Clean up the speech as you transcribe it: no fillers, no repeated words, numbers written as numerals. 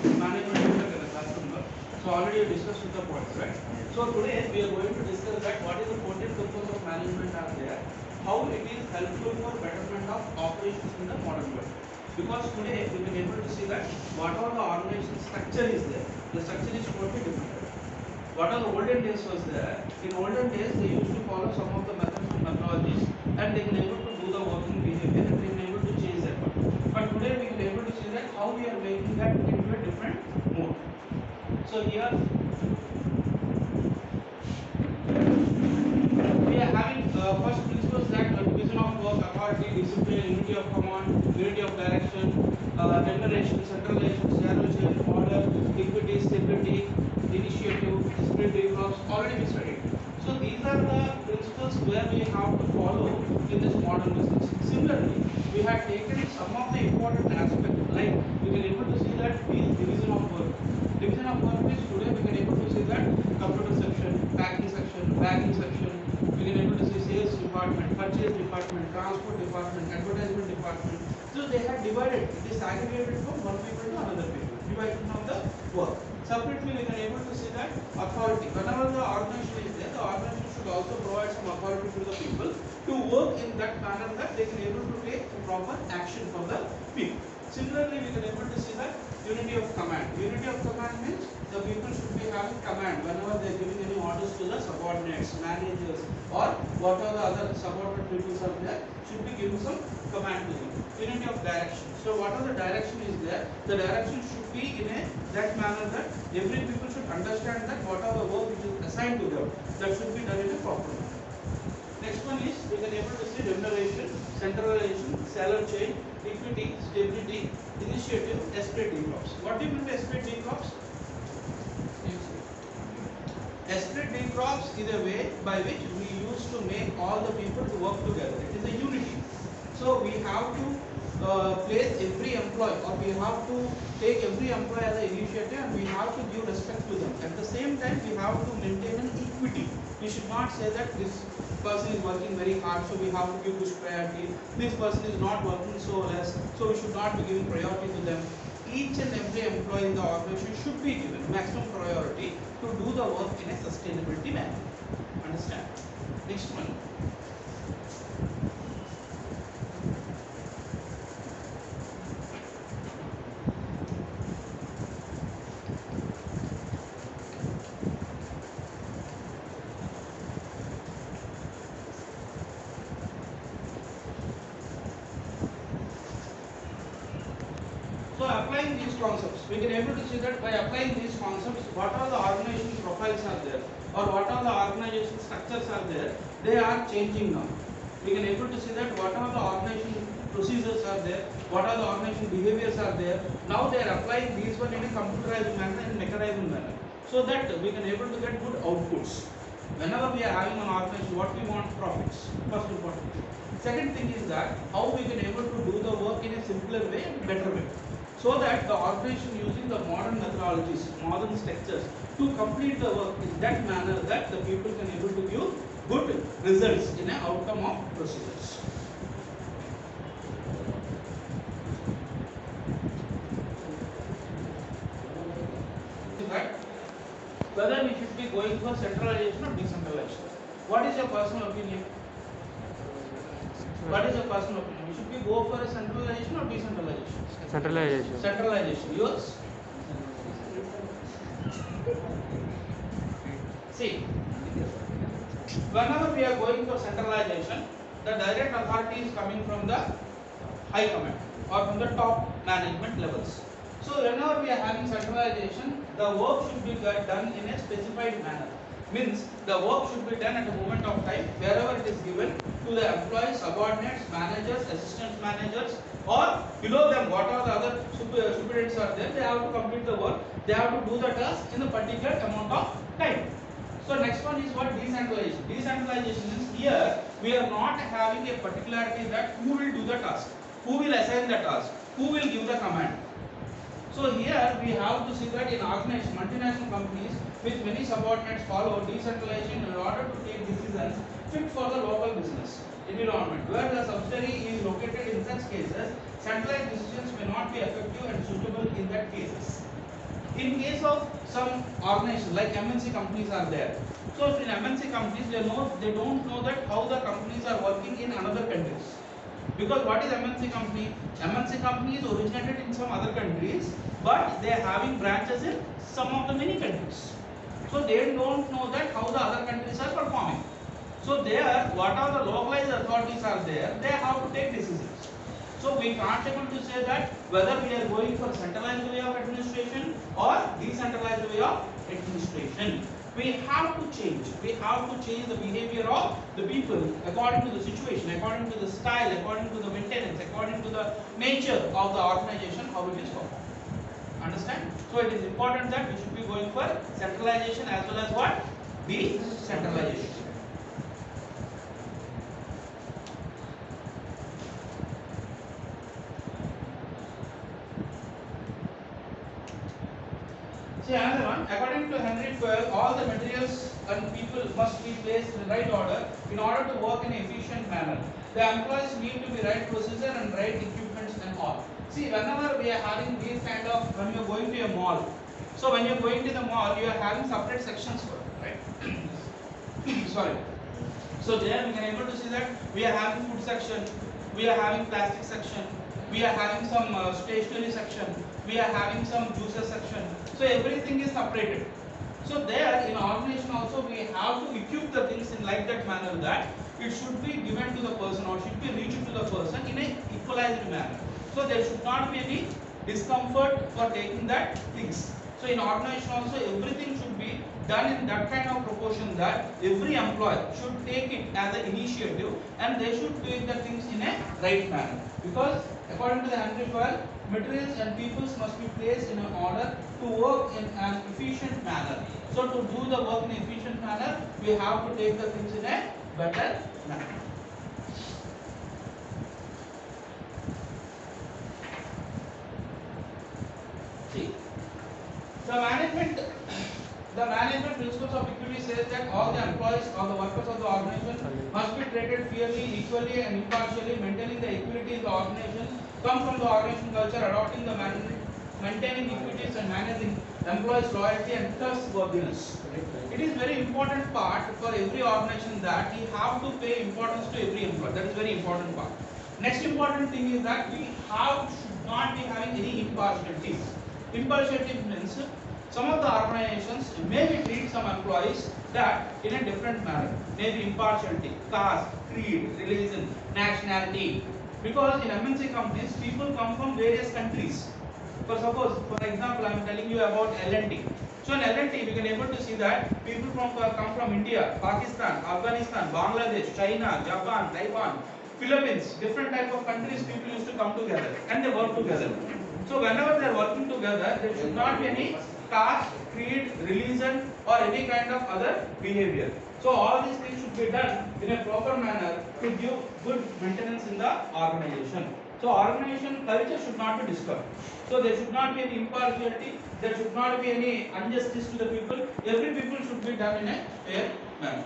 management in the classroom. So already you discussed with the points, right? So today we are going to discuss that what is the 14 principles of management are there, how it is helpful for betterment of operations in the modern world. Because today we can able to see that whatever the organization structure is there, the structure is totally different. What are the olden days was there? In olden days they used to follow some of the methods and methodologies, and they can able to do the working behavior, and they can able to change that one. But today we can able to see that how we are making that into a different mode. So here we are having first principles that division of work, authority, discipline, unity of command, unity of direction, generation, centralization, chain, order, equity, stability, initiative, discipline, reforms, already we studied. So these are the principles where we have to follow in this modern business. Similarly, we have taken some of the important aspects, like we can able to see that division of work. Division of work is today we can able to see that computer section, packing section, bagging section, we can able to see sales department, purchase department, transport department, advertisement department. So they have divided, it is aggregated from one people to another people, divided from the work. Separately we can able to see that authority. Whenever the organization is there, the organization should also provide some authority to the people to work in that manner that they can able to take proper action for the people. Similarly, we can able to see that unity of command. Unity of command means the people should be having command whenever they are giving any orders to the subordinates, managers, or whatever the other subordinate people are there, should be giving some command to them. Unity of direction. So whatever the direction is there, the direction should be in a that manner that every people should understand that whatever work which is assigned to them, that should be done in a proper manner. Next one is we can able to see remuneration, centralization, salary chain, equity, stability, initiative, esprit de corps. What do you mean by esprit de corps? Esprit de corps is a way by which we used to make all the people to work together. It is a unity. So we have to place every employee, or we have to take every employee as an initiative, and we have to give respect to them. At the same time, we have to maintain an equity. We should not say that this person is working very hard, so we have to give this priority. This person is not working so less, so we should not be giving priority to them. Each and every employee in the organization should be given maximum priority to do the work in a sustainability manner. Understand? Next one. So applying these concepts, we can able to see that by applying these concepts, what are the organization profiles are there, or what are the organization structures are there, they are changing now. We can able to see that whatever the organization procedures are there, what are the organization behaviors are there, now they are applying these one in a computerized manner and mechanized manner, so that we can able to get good outputs. Whenever we are having an organization, what we want? Profits, first important thing. Second thing is that how we can able to do the work in a simpler way and better way, so that the organization using the modern methodologies, modern structures to complete the work in that manner that the people can able to give good results in an outcome of procedures. That whether we should be going for centralization or decentralization. What is your personal opinion? What is your personal opinion? We should be go for a centralization or decentralization? Centralization. Centralization. Yours? See, whenever we are going for centralization, the direct authority is coming from the high command or from the top management levels. So whenever we are having centralization, the work should be done in a specified manner. Means the work should be done at a moment of time wherever it is given to the employees, subordinates, managers, assistant managers, or below them whatever the other superintendents are there, they have to complete the work, they have to do the task in a particular amount of time. So next one is what? Decentralization. Decentralization means here we are not having a particularity that who will do the task, who will assign the task, who will give the command. So here we have to see that in organization, multinational companies with many subordinates follow decentralization in order to take decisions fit for the local business environment. Where the subsidiary is located, in such cases, centralized decisions may not be effective and suitable in that cases. In case of some organization like MNC companies are there. So in MNC companies they don't know that how the companies are working in another countries. Because what is MNC company? MNC company is originated in some other countries, but they are having branches in some of the many countries. So they don't know that how the other countries are performing. So there, what are the localized authorities are there, they have to take decisions. So we can't able to say that whether we are going for centralized way of administration or decentralized way of administration. We have to change. We have to change the behavior of the people according to the situation, according to the style, according to the maintenance, according to the nature of the organization, how it is performed. Understand? So it is important that we should be going for centralization as well as what? Decentralization. See another one. According to Henry Twelve, all the materials and people must be placed in the right order in order to work in an efficient manner. The employees need to be right procedure and right equipments and all. See, whenever we are having these kind of, when you are going to a mall, so when you are going to the mall, you are having separate sections for it, right? Sorry. So there we can able to see that we are having food section, we are having plastic section, we are having some stationery section, we are having some juices section. So everything is separated. So there in organization also we have to equip the things in like that manner that it should be given to the person or should be reached to the person in a equalized manner. So there should not be any discomfort for taking that things. So in organization also everything should be done in that kind of proportion that every employee should take it as an initiative and they should take the things in a right manner. Because according to the Henry Twelve, materials and peoples must be placed in an order to work in an efficient manner. So to do the work in an efficient manner, we have to take the things in a better manner. See, the management principles of equity says that all the employees or the workers of the organization must be treated fairly, equally and impartially, maintaining the equity in the organization, come from the organization culture, adopting the maintaining equities and managing employees' loyalty and trustworthiness. It is very important part for every organization that we have to pay importance to every employee. That is very important part. Next important thing is that we should not be having any impartiality. Impartiality means some of the organizations may treat some employees that in a different manner, maybe impartiality, caste, creed, religion, nationality. Because in MNC companies, people come from various countries. For example, I am telling you about L&T. So in L&T, we can able to see that people come from India, Pakistan, Afghanistan, Bangladesh, China, Japan, Taiwan, Philippines, different type of countries. People used to come together and they work together. So whenever they are working together, there should not be any caste, creed, religion or any kind of other behavior. So all these things should be done in a proper manner to give good maintenance in the organization. So organization culture should not be disturbed. So there should not be any impartiality, there should not be any injustice to the people. Every people should be done in a fair manner.